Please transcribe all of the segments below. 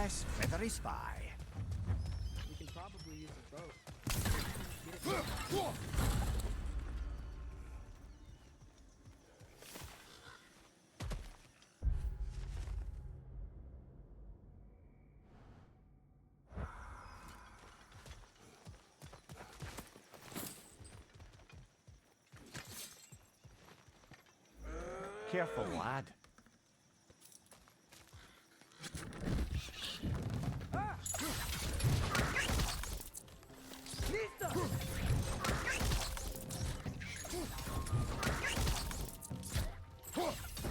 less feathery spy. We can probably use a boat. Careful, lad.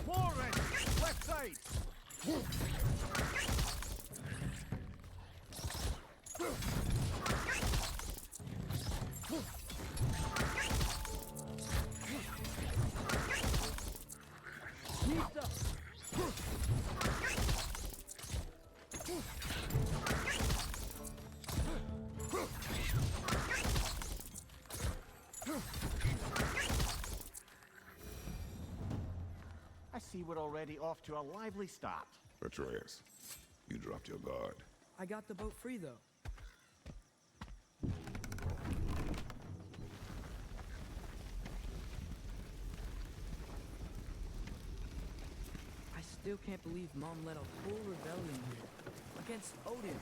Warren! Left side! I see we're already off to a lively start. Atreus, you dropped your guard. I got the boat free, though. I still can't believe Mom led a whole rebellion here. Against Odin.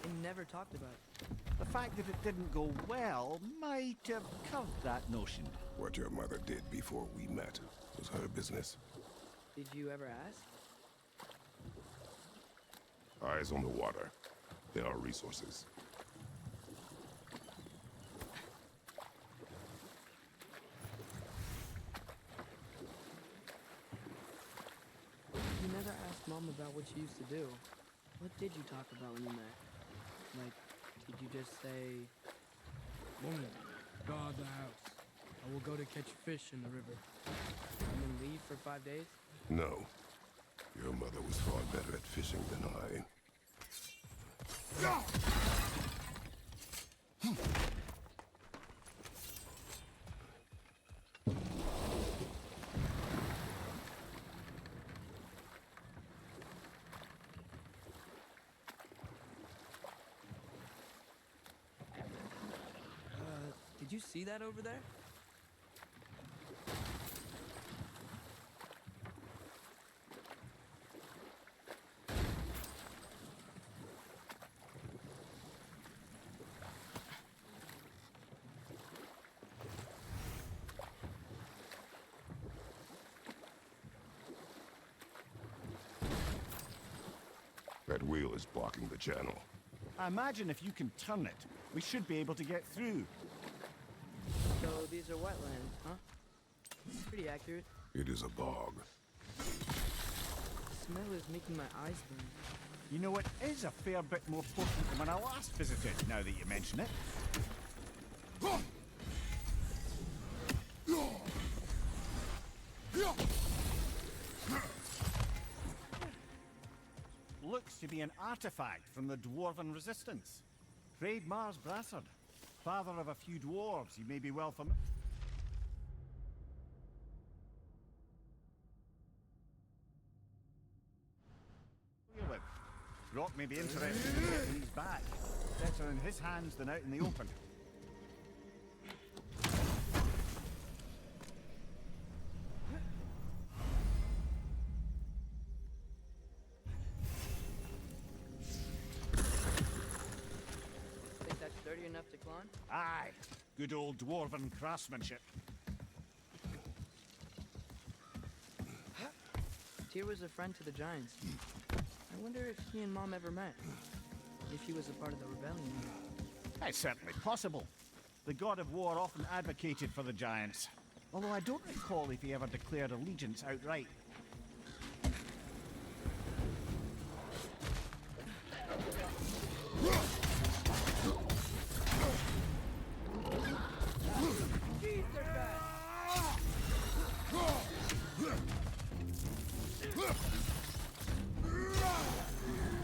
And never talked about it. The fact that it didn't go well might have curbed that notion. What your mother did before we met was her business. Did you ever ask? Eyes on the water. There are resources. You never asked Mom about what you used to do. What did you talk about when you met? Like, did you just say, "Woman, guard the house. I will go to catch fish in the river," and then leave for 5 days? No. Your mother was far better at fishing than I. Did you see that over there? That wheel is blocking the channel. I imagine if you can turn it, we should be able to get through. So these are wetlands, huh? Pretty accurate. It is a bog. The smell is making my eyes burn. You know, it is a fair bit more potent than when I last visited, now that you mention it. Looks to be an artifact from the Dwarven Resistance. Trade Mars Brassard, father of a few dwarves you may be well familiar with. Rock may be interested in getting these back. Better in his hands than out in the open. Think that's sturdy enough to climb? Aye, good old Dwarven craftsmanship. Tyr was a friend to the Giants. I wonder if he and Mom ever met. If he was a part of the rebellion. It's certainly possible. The God of War often advocated for the Giants, although I don't recall if he ever declared allegiance outright.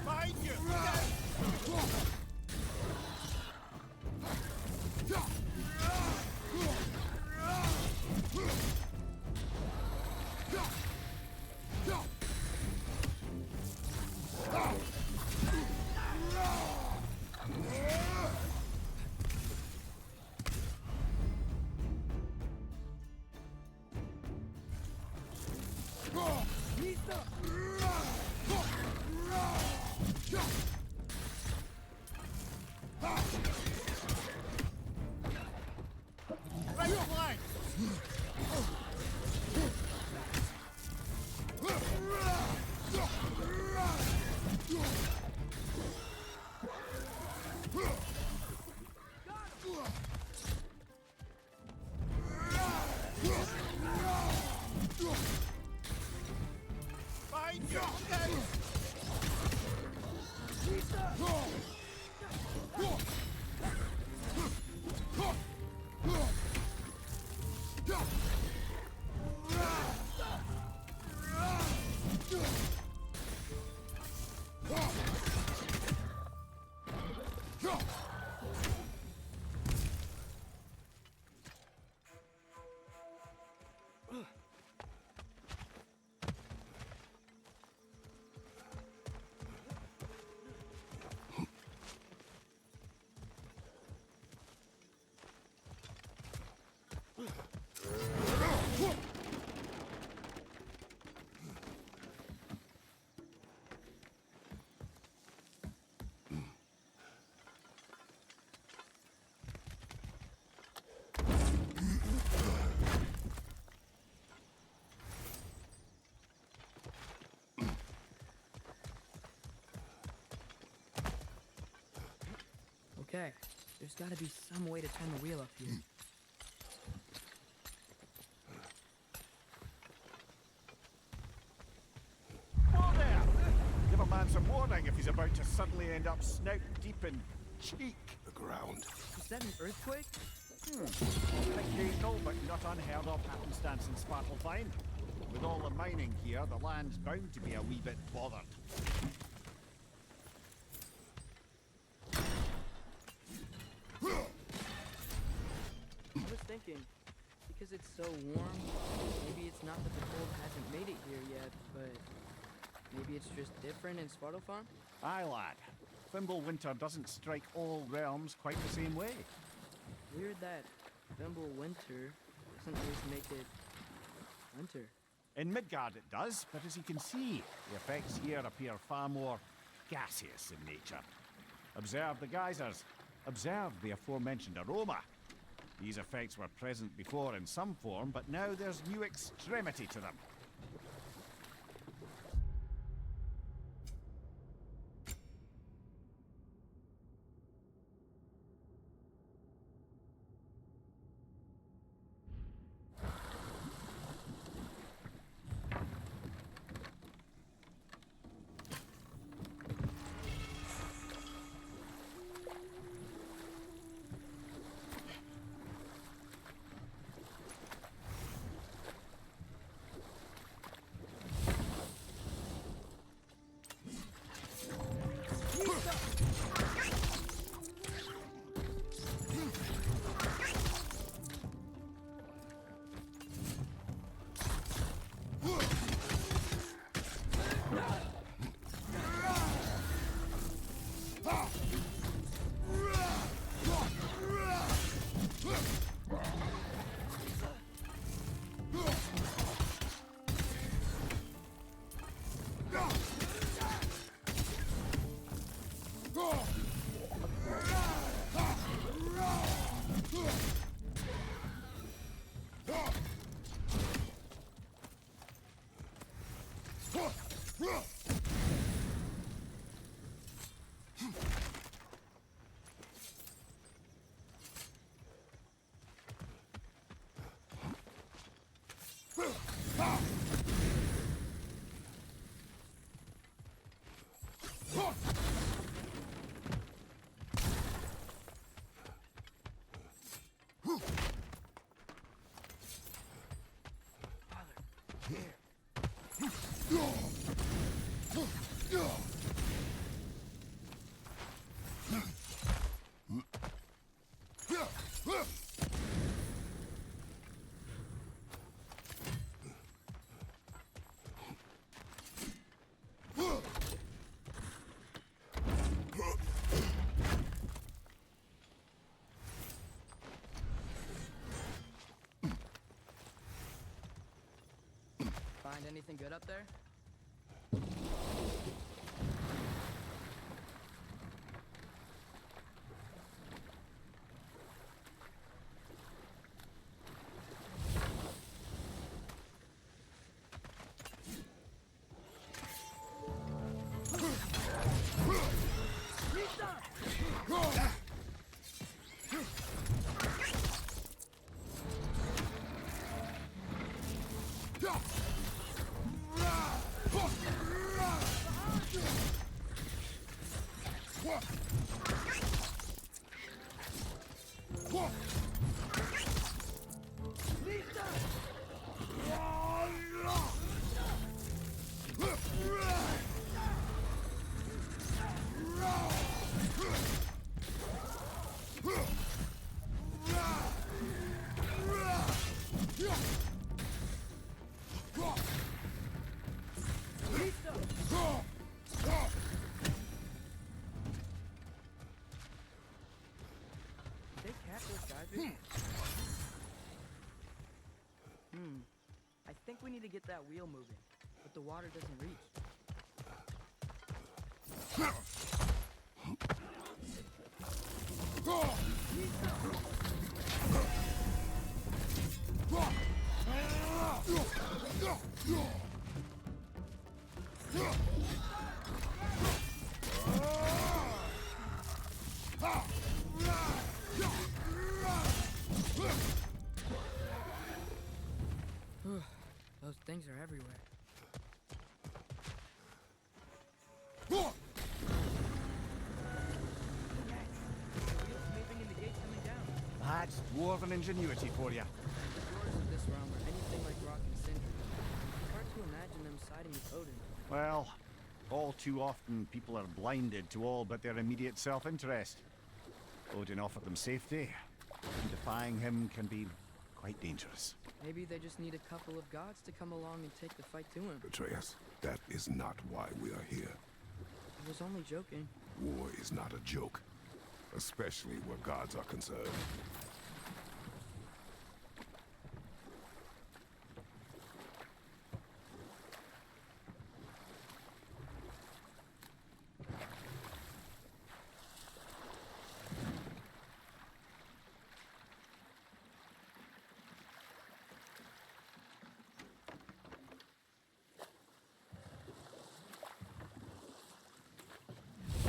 Find you! Right flank! Behind you! Okay. Okay, there's gotta be some way to turn the wheel up here. Whoa there! Give a man some warning if he's about to suddenly end up snout deep in cheek. The ground. Is that an earthquake? Occasional but not unheard of happenstance in Svartalfheim. With all the mining here, the land's bound to be a wee bit bothered. I was thinking, because it's so warm, maybe it's not that the cold hasn't made it here yet, but maybe it's just different in Svartalfheim? Aye, lad. Thimble winter doesn't strike all realms quite the same way. Weird that Thimble winter doesn't always make it winter. In Midgard it does, but as you can see, the effects here appear far more gaseous in nature. Observe the geysers. Observe the aforementioned aroma. These effects were present before in some form, but now there's new extremity to them. Find anything good up there? They catch those guys? I think we need to get that wheel moving, but the water doesn't reach. Those things are everywhere. Moving and the gate coming down. That's dwarven ingenuity for you. The doors of this realm are anything like rock and cinder. It's hard to imagine them siding with Odin. Well, all too often people are blinded to all but their immediate self-interest. Odin offered them safety, and defying him can be quite dangerous. Maybe they just need a couple of gods to come along and take the fight to him. Atreus, that is not why we are here. I was only joking. War is not a joke, especially where gods are concerned.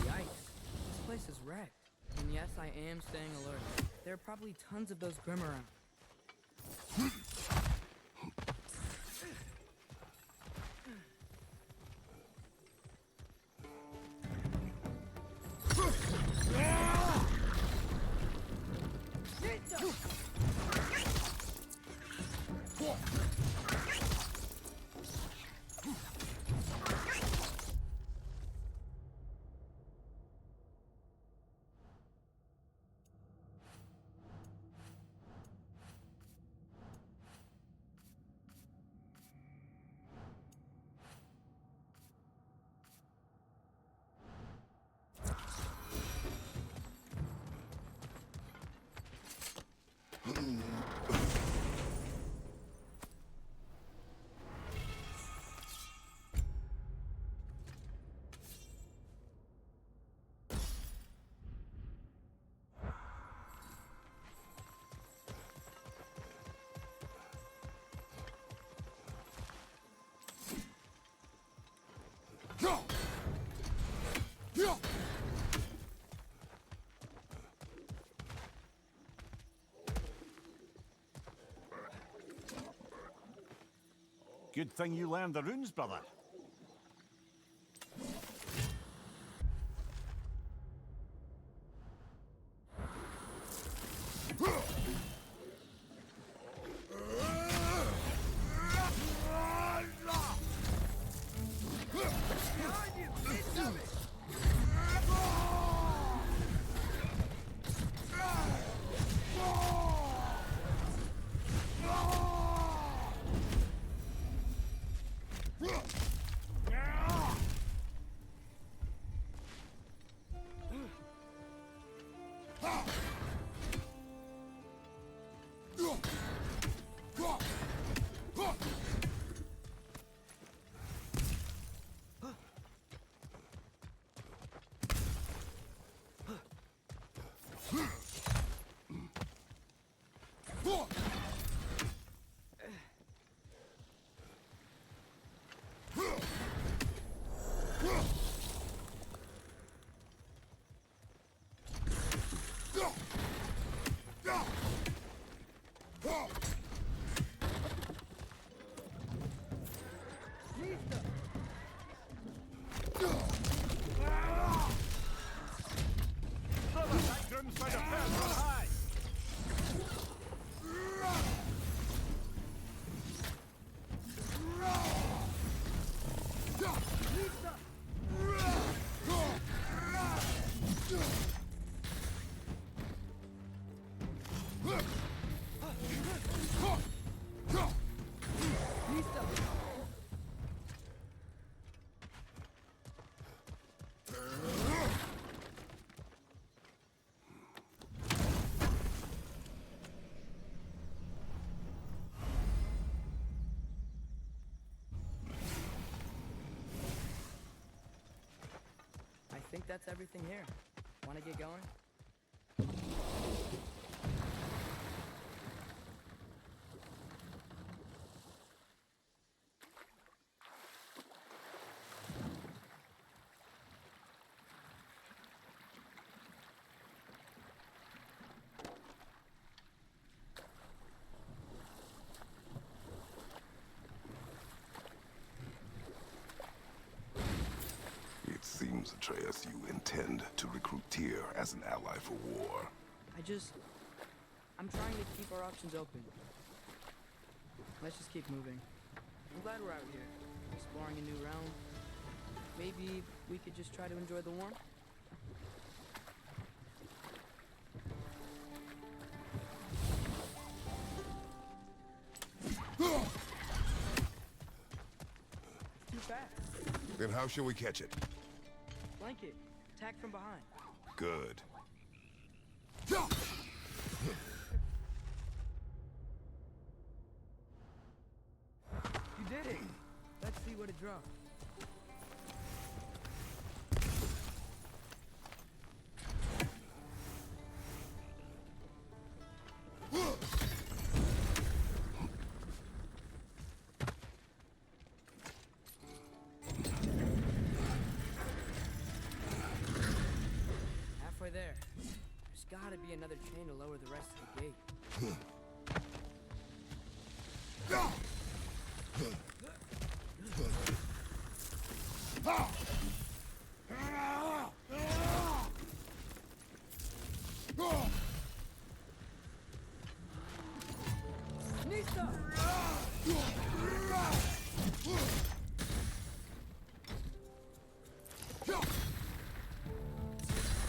Yikes. This place is wrecked. And yes, I am staying alert. There are probably tons of those Grim around. Good thing you learned the runes, brother. I think that's everything here. Want to get going? It seems, Atreus, you intend to recruit Tyr as an ally for war. I'm trying to keep our options open. Let's just keep moving. I'm glad we're out here, exploring a new realm. Maybe we could just try to enjoy the warmth? Too fast. Then how shall we catch it? Flank it. Attack from behind. Good. You did it! Let's see what it dropped. Halfway there. There's gotta be another chain to lower the rest of the gate. Nista!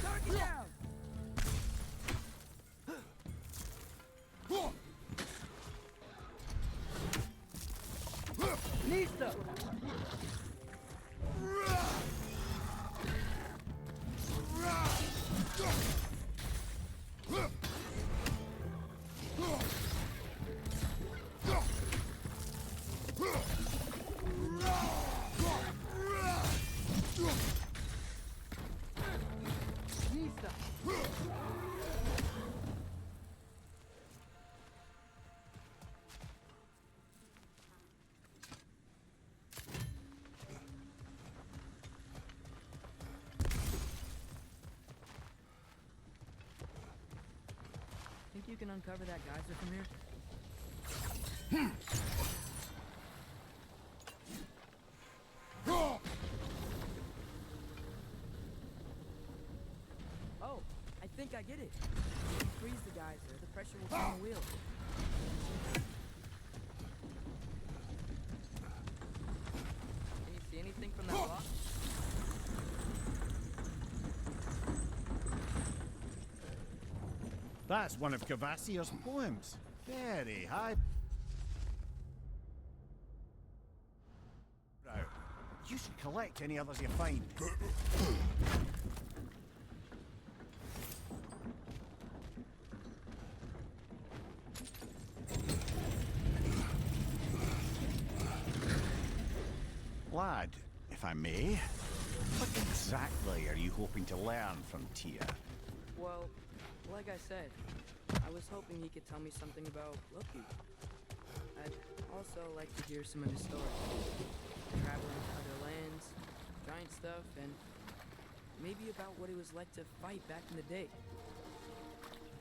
Target down! Nista! Nista! Think you can uncover that geyser from here? Oh, I think I get it. If you freeze the geyser, the pressure will turn the wheel. Can you see anything from that block? That's one of Cavassier's poems. Very high. You should collect any others you find. Lad, if I may, what exactly are you hoping to learn from Tyr? Well, like I said, I was hoping he could tell me something about Loki. I'd also like to hear some of his stories. Traveling to other lands, giant stuff, and maybe about what it was like to fight back in the day.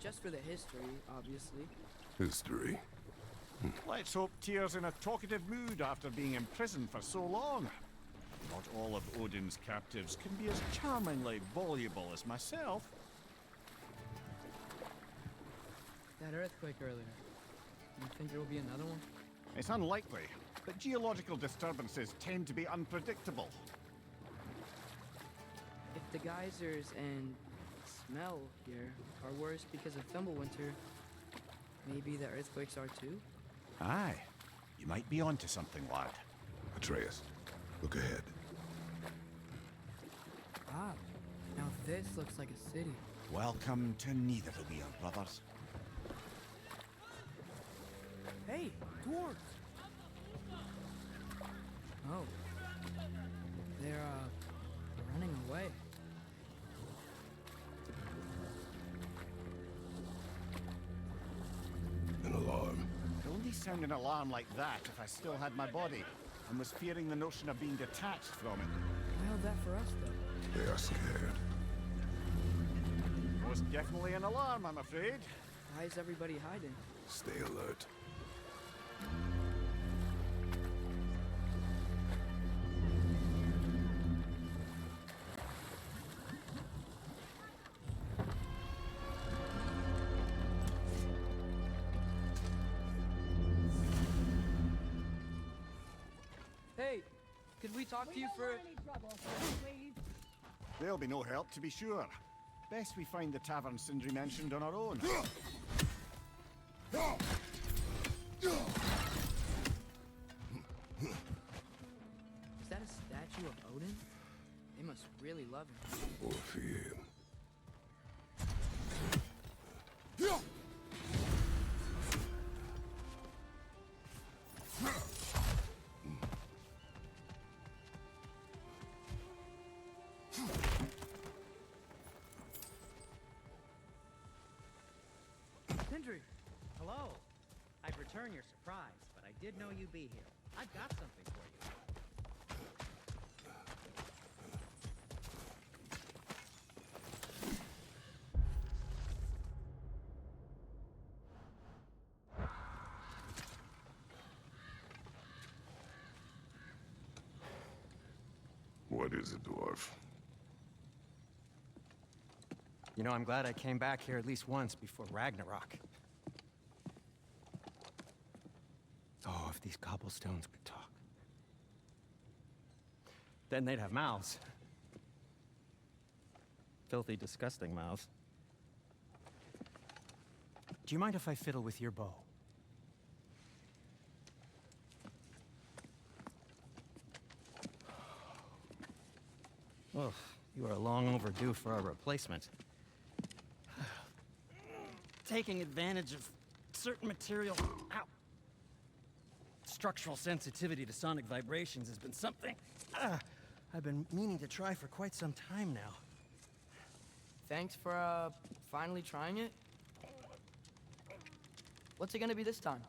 Just for the history, obviously. History. Let's hope Tyr's in a talkative mood after being imprisoned for so long. Not all of Odin's captives can be as charmingly voluble as myself. That earthquake earlier. You think there will be another one? It's unlikely, but geological disturbances tend to be unpredictable. If the geysers and smell here are worse because of Thimblewinter, maybe the earthquakes are too? Aye, you might be onto something, lad. Atreus, look ahead. Ah, now this looks like a city. Welcome to Nidavellir, brothers. Hey, dwarves! Oh. They're, running away. An alarm. I'd only sound an alarm like that if I still had my body, and was fearing the notion of being detached from it. Why held that for us, though? They are scared. Most definitely an alarm, I'm afraid. Why is everybody hiding? Stay alert. Hey, could we talk to you for... There'll be no help, to be sure. Best we find the tavern Sindri mentioned on our own. Is that a statue of Odin? They must really love him. Or fear him. Sindri! Hello. I'd return your surprise, but I did know you'd be here. I've got something for you. What is it, dwarf? You know, I'm glad I came back here at least once before Ragnarok. Oh, if these cobblestones could talk. Then they'd have mouths. Filthy, disgusting mouths. Do you mind if I fiddle with your bow? Well, you are long overdue for a replacement. Taking advantage of certain material. Ow! Structural sensitivity to sonic vibrations has been something I've been meaning to try for quite some time now. Thanks for, finally trying it. What's it gonna be this time?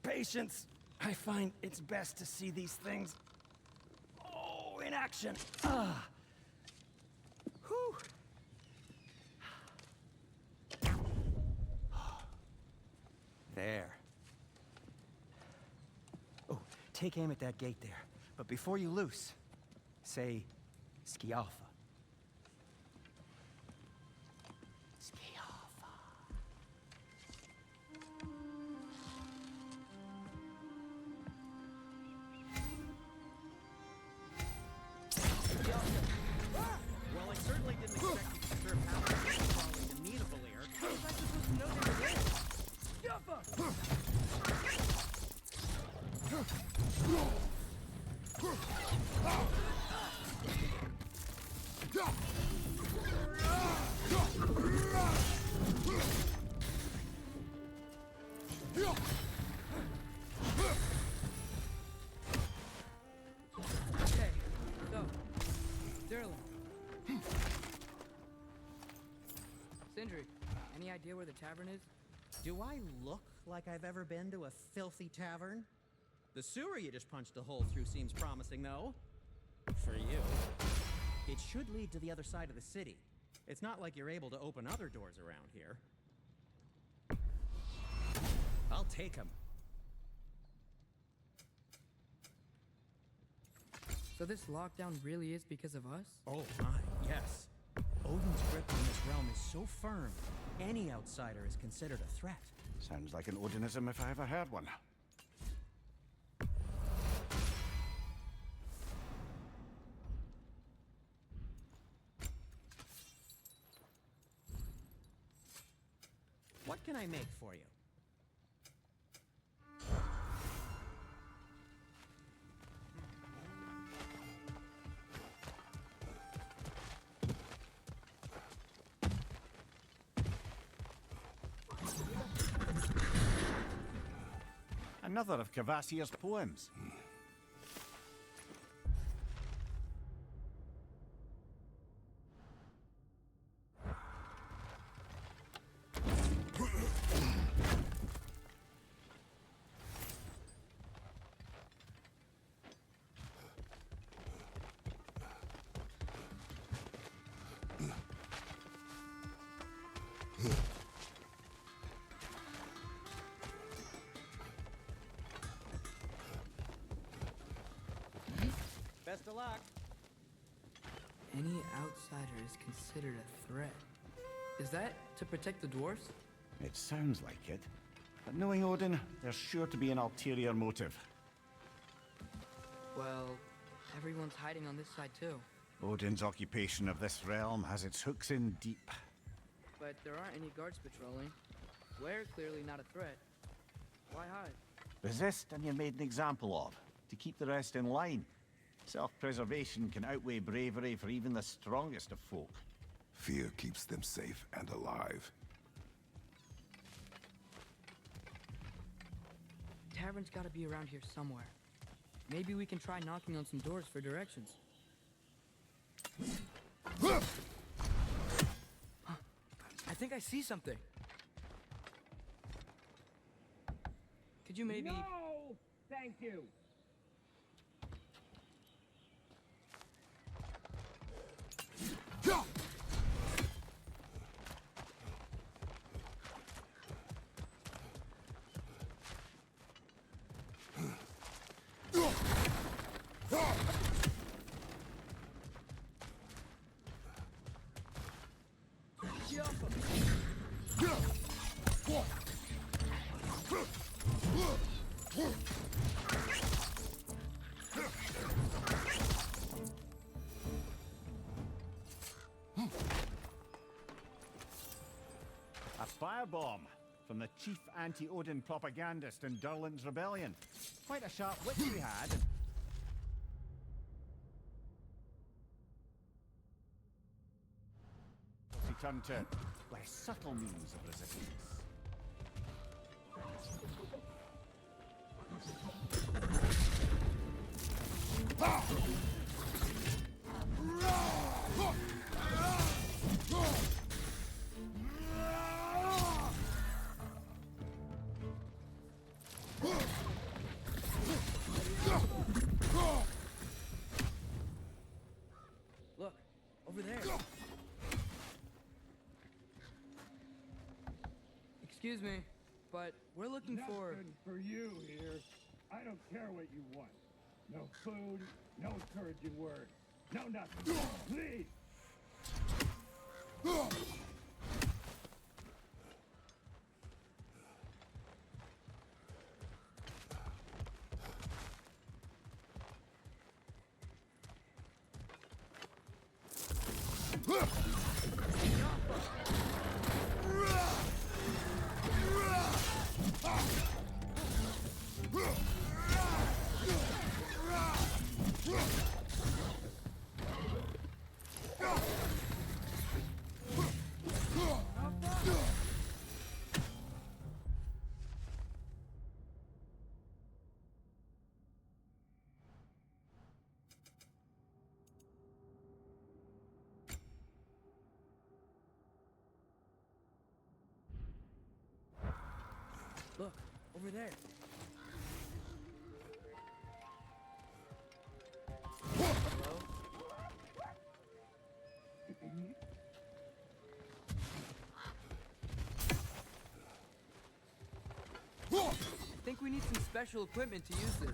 Patience. I find it's best to see these things, in action. Whew. There. Oh, take aim at that gate there. But before you loose, say, Skialfa. Skialfa. Well, I certainly didn't expect you to serve power following the Nidavellir. How was I supposed to know they were there? Okay, so, Sterling. Sindri, any idea where the tavern is? Do I look like I've ever been to a filthy tavern? The sewer you just punched a hole through seems promising, though. For you. It should lead to the other side of the city. It's not like you're able to open other doors around here. I'll take him. So this lockdown really is because of us? Oh my, yes. Odin's grip on this realm is so firm, any outsider is considered a threat. Sounds like an Odinism if I ever heard one. What can I make for you? Another of Cavassier's poems. Best of luck. Any outsider is considered a threat. Is that to protect the dwarves? It sounds like it. But knowing Odin, there's sure to be an ulterior motive. Well, everyone's hiding on this side too. Odin's occupation of this realm has its hooks in deep. But there aren't any guards patrolling. We're clearly not a threat. Why hide? Resist and you're made an example of, to keep the rest in line. Self-preservation can outweigh bravery for even the strongest of folk. Fear keeps them safe and alive. Tavern's gotta be around here somewhere. Maybe we can try knocking on some doors for directions. Huh. I think I see something. Could you maybe... No! Thank you! A firebomb from the chief anti-Odin propagandist in Durland's rebellion. Quite a sharp wit he had. He turned to less subtle means of resistance. Look, over there. Excuse me, but we're looking for... Nothing for you here. I don't care what you want. No food, no encouraging words, no nothing. Please! Look, over there. Hello? I think we need some special equipment to use this.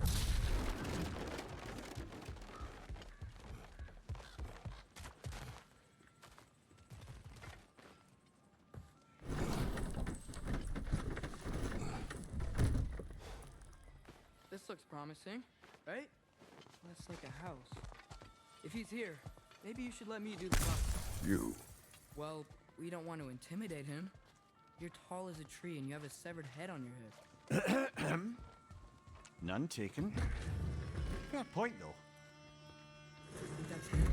This looks promising, right? That's like a house. If he's here, maybe you should let me do the talking. You. Well, we don't want to intimidate him. You're tall as a tree and you have a severed head on your head. None taken. Fair point, though. I think that's him.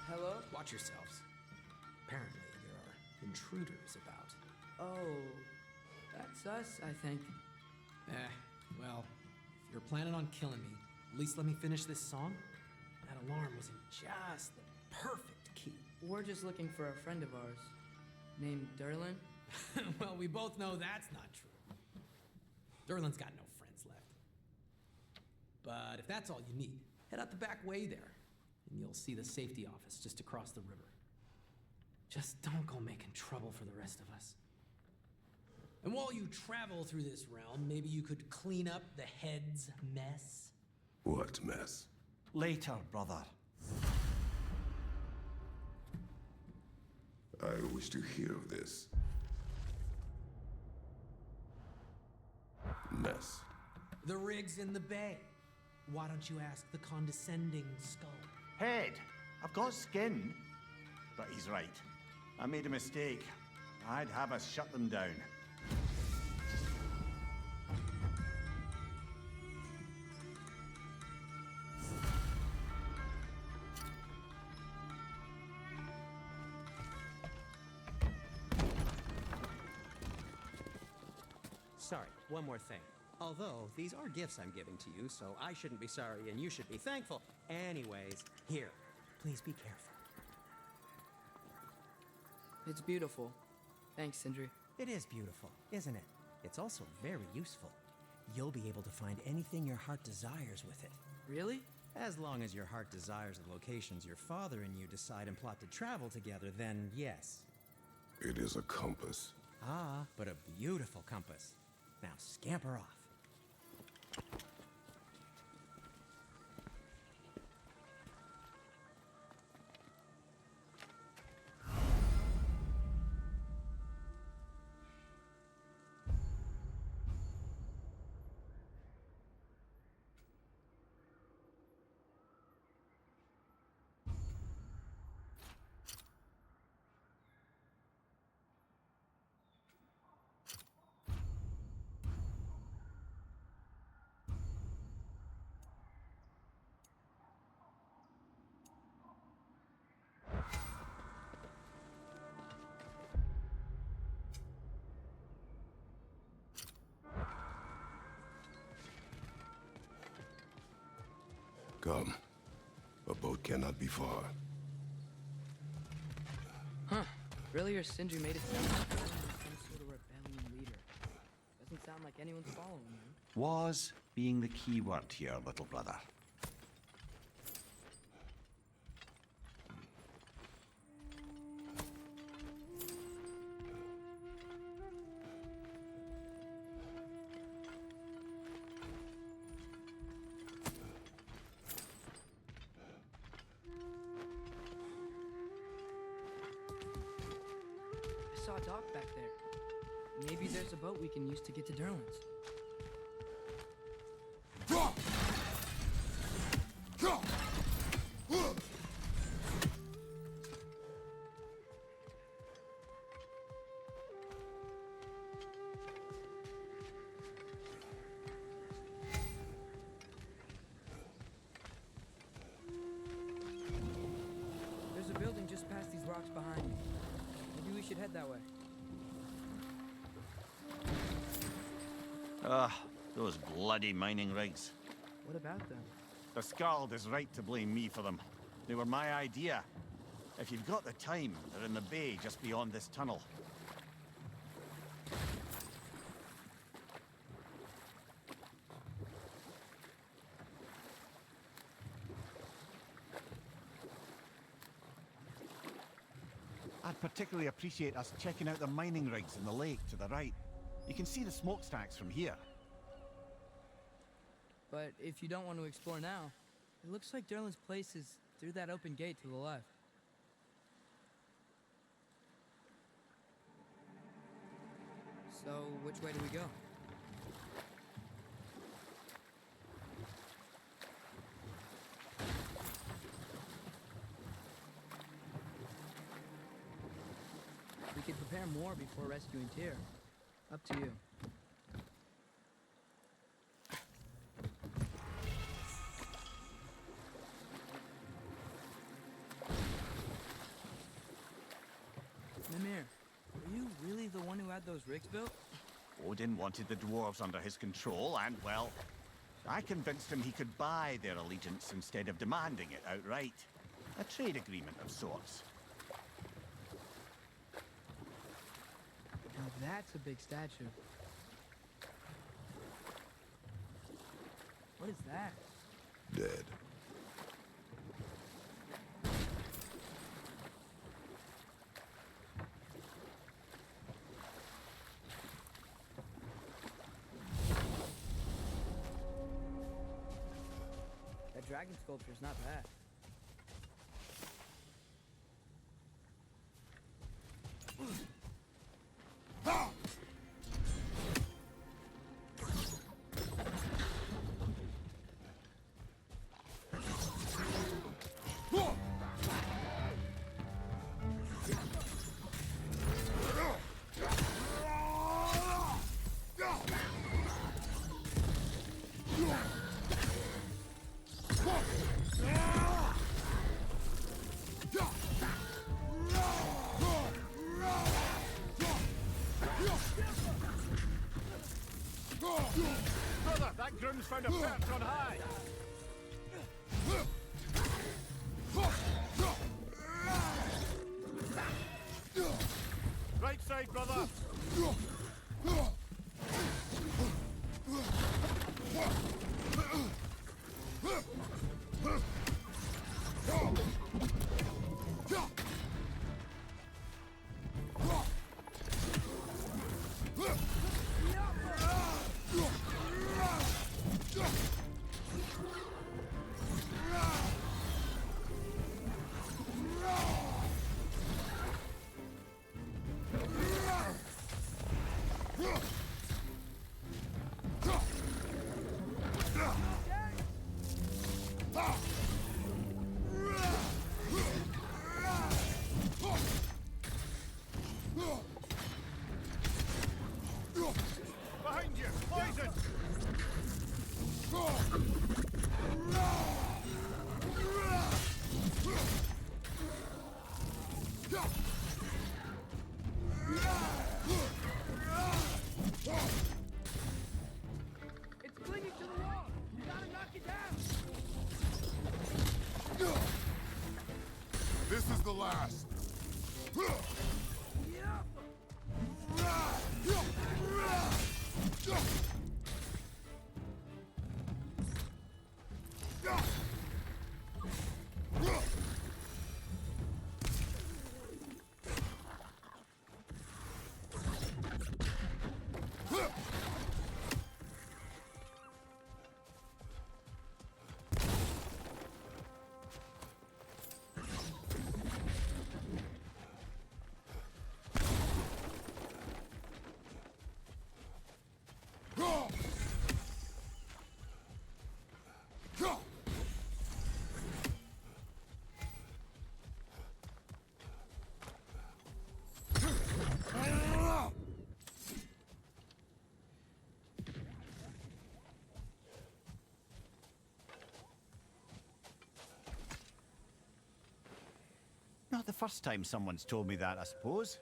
Hello? Watch yourselves. Apparently, there are intruders about. Oh, that's us, I think. Well, if you're planning on killing me, at least let me finish this song. That alarm was in just the perfect key. We're just looking for a friend of ours, named Derlin. Well, we both know that's not true. Derlin's got no friends left. But if that's all you need, head out the back way there, and you'll see the safety office just across the river. Just don't go making trouble for the rest of us. And while you travel through this realm, maybe you could clean up the head's mess? What mess? Later, brother. I wish to hear of this. Mess. The rig's in the bay. Why don't you ask the condescending skull? Head. I've got skin. But he's right. I made a mistake. I'd have us shut them down. Sorry, one more thing. Although, these are gifts I'm giving to you, so I shouldn't be sorry and you should be thankful. Anyways, here, please be careful. It's beautiful. Thanks, Sindri. It is beautiful, isn't it? It's also very useful. You'll be able to find anything your heart desires with it. Really? As long as your heart desires the locations your father and you decide and plot to travel together, then yes. It is a compass. Ah, but a beautiful compass. Now scamper off. Come. A boat cannot be far. Huh. Really, your Sindri made it sound like Derlin was some sort of rebellion leader. Doesn't sound like anyone's following him. Was being the key word here, little brother. I saw a dock back there. Maybe there's a boat we can use to get to Derlin's. There's a building just past these rocks behind me. Maybe we should head that way. Those bloody mining rigs. What about them? The Skald is right to blame me for them. They were my idea. If you've got the time, they're in the bay just beyond this tunnel. I'd particularly appreciate us checking out the mining rigs in the lake to the right. You can see the smokestacks from here. But if you don't want to explore now, it looks like Derlin's place is through that open gate to the left. So, which way do we go? We could prepare more before rescuing Tyr. Up to you. Mimir, are you really the one who had those rigs built? Odin wanted the dwarves under his control, and, well, I convinced him he could buy their allegiance instead of demanding it outright. A trade agreement of sorts. Now that's a big statue. What is that? Dead. That dragon sculpture's not bad. Brother, that groom's found a perch on high! Right side, brother! Behind you! Poison! It's clinging to the wall! You gotta knock it down! This is the last. Not the first time someone's told me that, I suppose.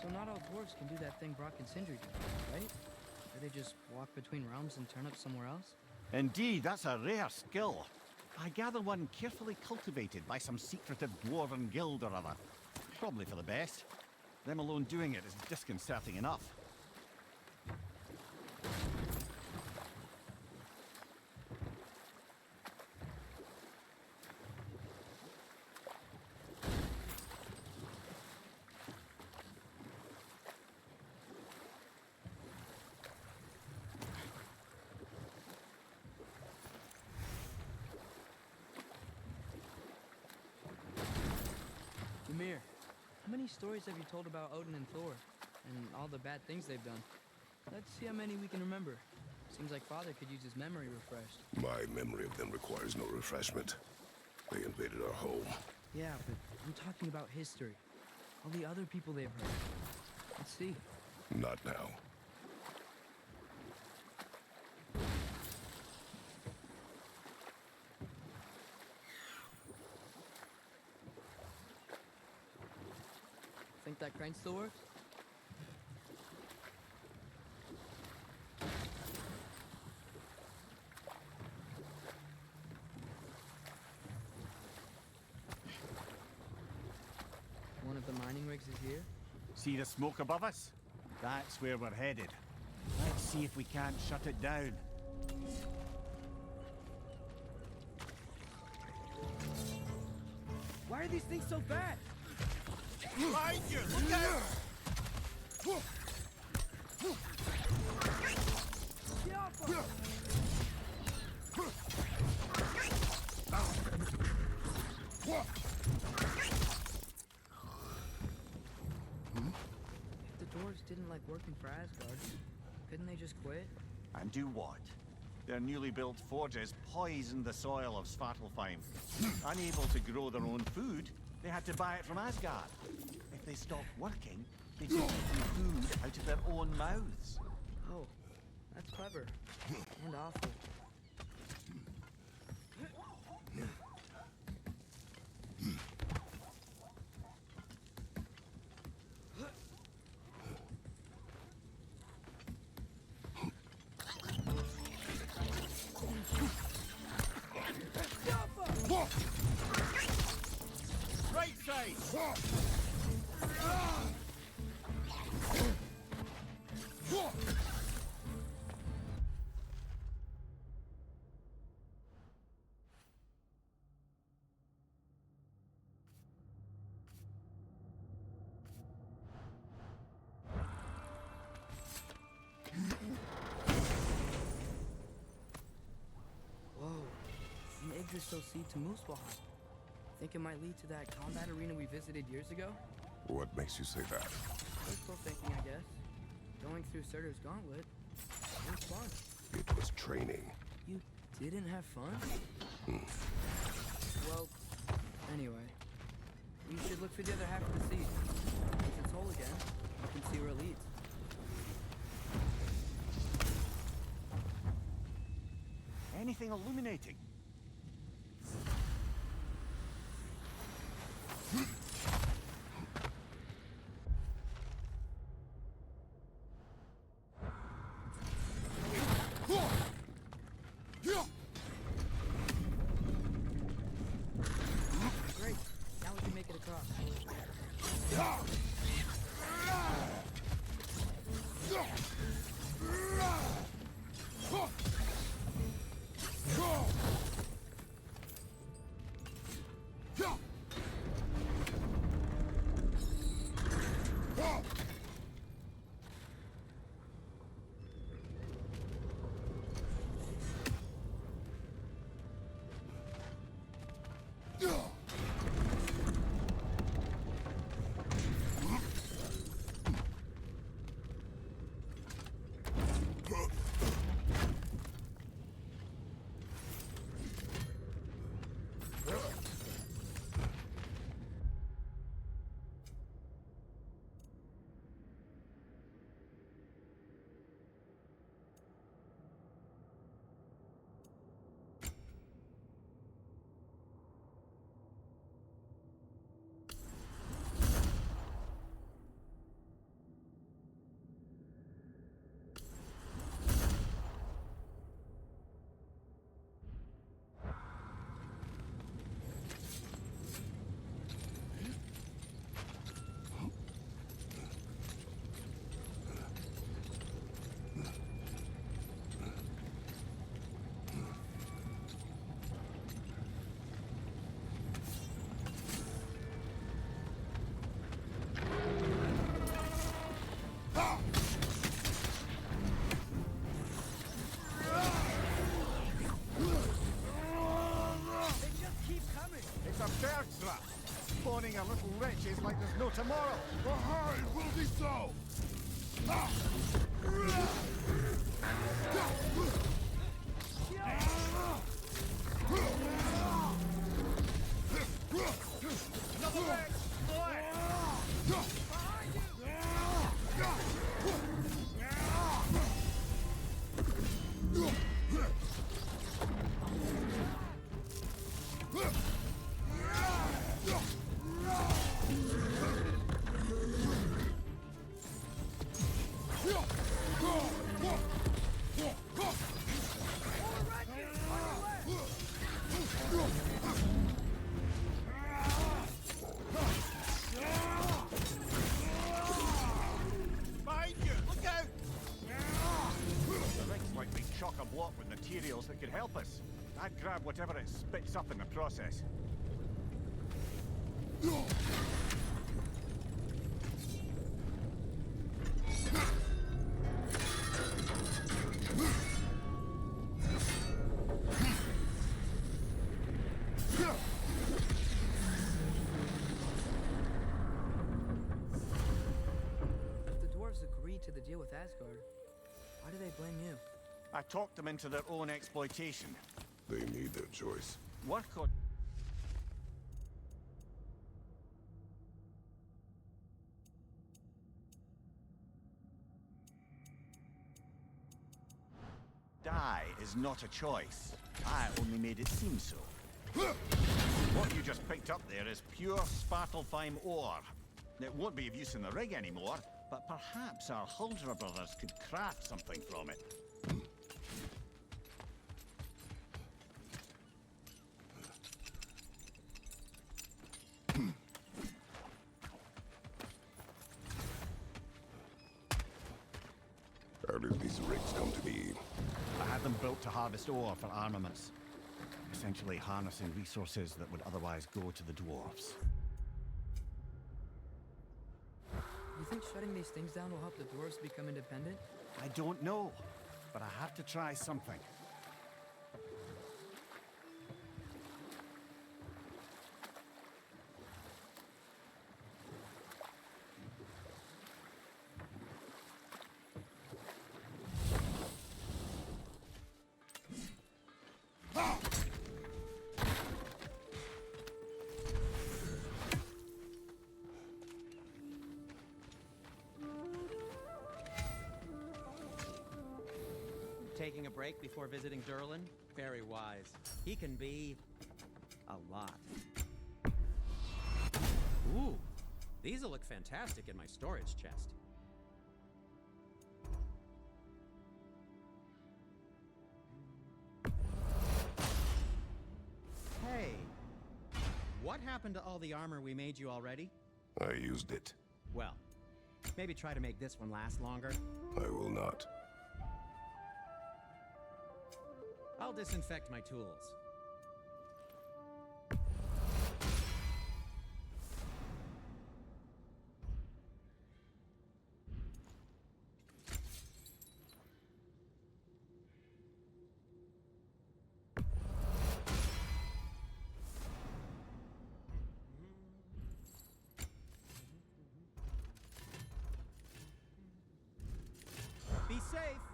So not all dwarves can do that thing Brock and Sindri do, right? Or they just walk between realms and turn up somewhere else? Indeed, that's a rare skill. I gather one carefully cultivated by some secretive dwarven guild or other. Probably for the best. Them alone doing it is disconcerting enough. Ymir, how many stories have you told about Odin and Thor? And all the bad things they've done? Let's see how many we can remember. Seems like Father could use his memory refreshed. My memory of them requires no refreshment. They invaded our home. Yeah, but I'm talking about history. All the other people they've hurt. Let's see. Not now. Think that crane still works? One of the mining rigs is here. See the smoke above us? That's where we're headed. Let's see if we can't shut it down. Why are these things so fast? Behind you! Look out! Get off of If the dwarves didn't like working for Asgard, couldn't they just quit? And do what? Their newly built forges poisoned the soil of Svartalfheim. Unable to grow their own food, they had to buy it from Asgard. If they stopped working, they'd just eat food out of their own mouths. Oh, that's clever. And awful. Right side! Whoa. From Yggdrasil Sea to Muspelheim. Think it might lead to that combat arena we visited years ago? What makes you say that? Wishful thinking, I guess. Going through Surtur's gauntlet. It was fun. It was training. You didn't have fun? Well, anyway. We should look for the other half of the sea. Once it's whole again, we can see where it leads. Anything illuminating? truck. It's a bird trap. Spawning a little wretches like there's no tomorrow. Aye, will be so! Another wretch! Boy! Behind you! Look out! The rig's like being chock-a-block with materials that could help us. I'd grab whatever it spits up in the process. If the dwarves agreed to the deal with Asgard, why do they blame you? I talked them into their own exploitation. They made their choice. Work on... Die is not a choice. I only made it seem so. What you just picked up there is pure Svartalfheim ore. It won't be of use in the rig anymore, but perhaps our Huldra brothers could craft something from it. How did these rigs come to be? I had them built to harvest ore for armaments. Essentially harnessing resources that would otherwise go to the dwarves. You think shutting these things down will help the dwarves become independent? I don't know, but I have to try something. Taking a break before visiting Durlin? Very wise. He can be... a lot. Ooh, these'll look fantastic in my storage chest. Hey, what happened? happened to all the armor we made you already? I used it. Well, maybe try to make this one last longer. I will not. I'll disinfect my tools. Be safe!